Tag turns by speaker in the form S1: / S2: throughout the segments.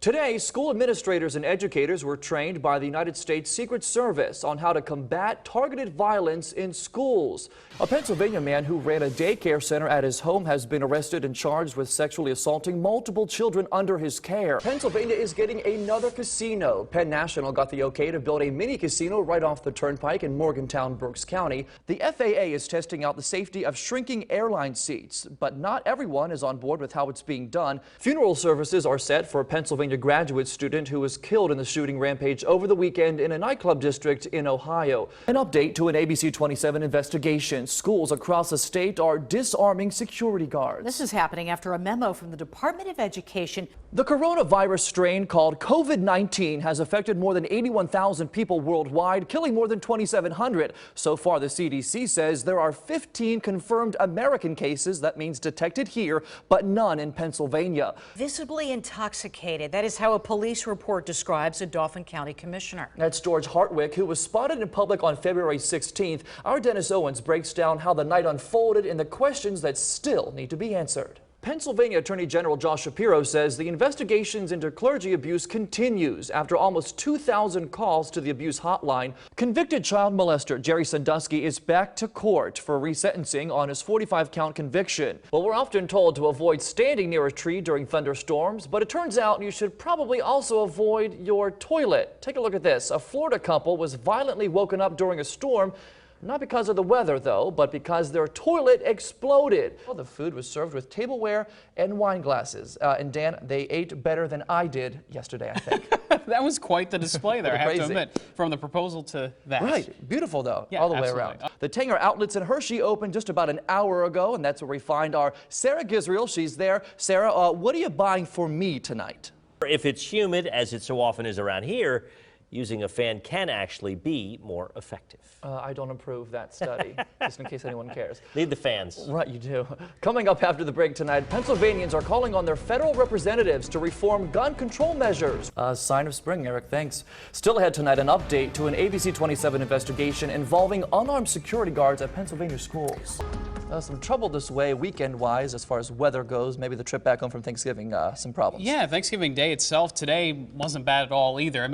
S1: Today, school administrators and educators were trained by the United States Secret Service on how to combat targeted violence in schools. A Pennsylvania man who ran a daycare center at his home has been arrested and charged with sexually assaulting multiple children under his care. Pennsylvania is getting another casino. Penn National got the okay to build a mini casino right off the turnpike in Morgantown, Berks County. The FAA is testing out the safety of shrinking airline seats, but not everyone is on board with how it's being done. Funeral services are set for a Pennsylvania graduate student who was killed in the shooting rampage over the weekend in a nightclub district in Ohio. An update to an ABC 27 investigation. Schools across the state are disarming security guards.
S2: This is happening after a memo from the Department of Education.
S1: The coronavirus strain called COVID-19 has affected more than 81,000 people worldwide, killing more than 2,700. So far, the CDC says there are 15 confirmed American cases. That means detected here, but none in Pennsylvania.
S2: Visibly intoxicated. That is how a police report describes a Dauphin County commissioner.
S1: That's George Hartwick, who was spotted in public on February 16th. Our Dennis Owens breaks down how the night unfolded and the questions that still need to be answered. Pennsylvania Attorney General Josh Shapiro says the investigations into clergy abuse continues after almost 2,000 calls to the abuse hotline. Convicted child molester Jerry Sandusky is back to court for resentencing on his 45-count conviction. Well, we're often told to avoid standing near a tree during thunderstorms, but it turns out you should probably also avoid your toilet. Take a look at this. A Florida couple was violently woken up during a storm. Not because of the weather, though, but because their toilet exploded. Well, the food was served with tableware and wine glasses. And Dan, they ate better than I did yesterday, I think.
S3: That was quite the display there, I have to admit, from the proposal to that.
S1: Right. Beautiful, though,
S3: yeah,
S1: all the way
S3: absolutely.
S1: around. The Tanger Outlets in Hershey opened just about an hour ago, and that's where we find our Sarah Gisriel. She's there. Sarah, what are you buying for me tonight?
S4: If it's humid, as it so often is around here, using a fan can actually be more effective.
S1: I don't approve that study, just in case anyone cares.
S4: Need the fans.
S1: Right, you do. Coming up after the break tonight, Pennsylvanians are calling on their federal representatives to reform gun control measures. Sign of spring, Eric, thanks. Still ahead tonight, an update to an ABC 27 investigation involving unarmed security guards at Pennsylvania schools. Some trouble this way weekend-wise as far as weather goes. Maybe the trip back home from Thanksgiving, some problems.
S3: Yeah, Thanksgiving Day itself today wasn't bad at all either.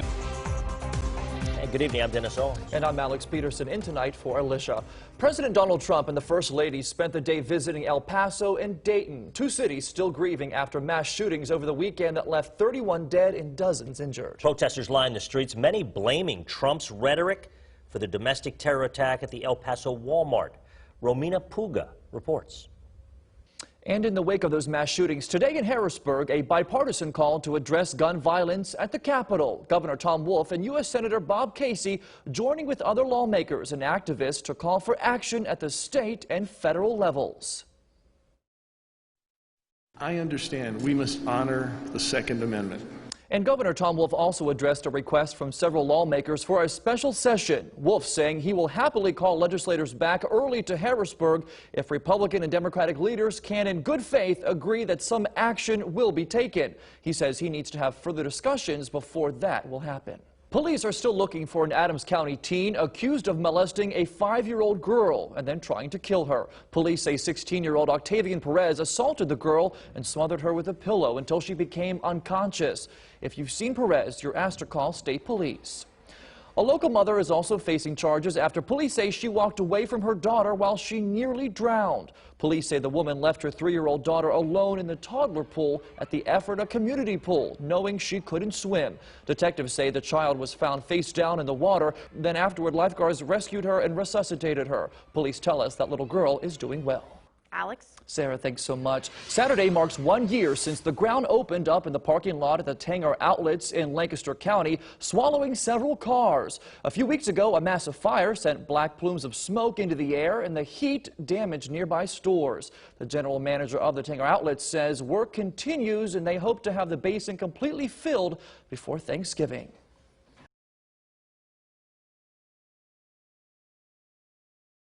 S4: Good evening, I'm Dennis Owens.
S1: And I'm Alex Peterson, in tonight for Alicia. President Donald Trump and the First Lady spent the day visiting El Paso and Dayton, two cities still grieving after mass shootings over the weekend that left 31 dead and dozens injured.
S4: Protesters lined the streets, many blaming Trump's rhetoric for the domestic terror attack at the El Paso Walmart. Romina Puga reports.
S1: And in the wake of those mass shootings, today in Harrisburg, a bipartisan call to address gun violence at the Capitol. Governor Tom Wolf and U.S. Senator Bob Casey joining with other lawmakers and activists to call for action at the state and federal levels.
S5: I understand we must honor the Second Amendment.
S1: And Governor Tom Wolf also addressed a request from several lawmakers for a special session. Wolf saying he will happily call legislators back early to Harrisburg if Republican and Democratic leaders can in good faith agree that some action will be taken. He says he needs to have further discussions before that will happen. Police are still looking for an Adams County teen accused of molesting a 5-year-old girl and then trying to kill her. Police say 16-year-old Octavian Perez assaulted the girl and smothered her with a pillow until she became unconscious. If you've seen Perez, you're asked to call state police. A local mother is also facing charges after police say she walked away from her daughter while she nearly drowned. Police say the woman left her 3-year-old daughter alone in the toddler pool at the Ephrata community pool, knowing she couldn't swim. Detectives say the child was found face down in the water. Then afterward, lifeguards rescued her and resuscitated her. Police tell us that little girl is doing well.
S2: Alex?
S1: Sarah, thanks so much. Saturday marks 1 year since the ground opened up in the parking lot at the Tanger Outlets in Lancaster County, swallowing several cars. A few weeks ago, a massive fire sent black plumes of smoke into the air, and the heat damaged nearby stores. The general manager of the Tanger Outlets says work continues, and they hope to have the basin completely filled before Thanksgiving.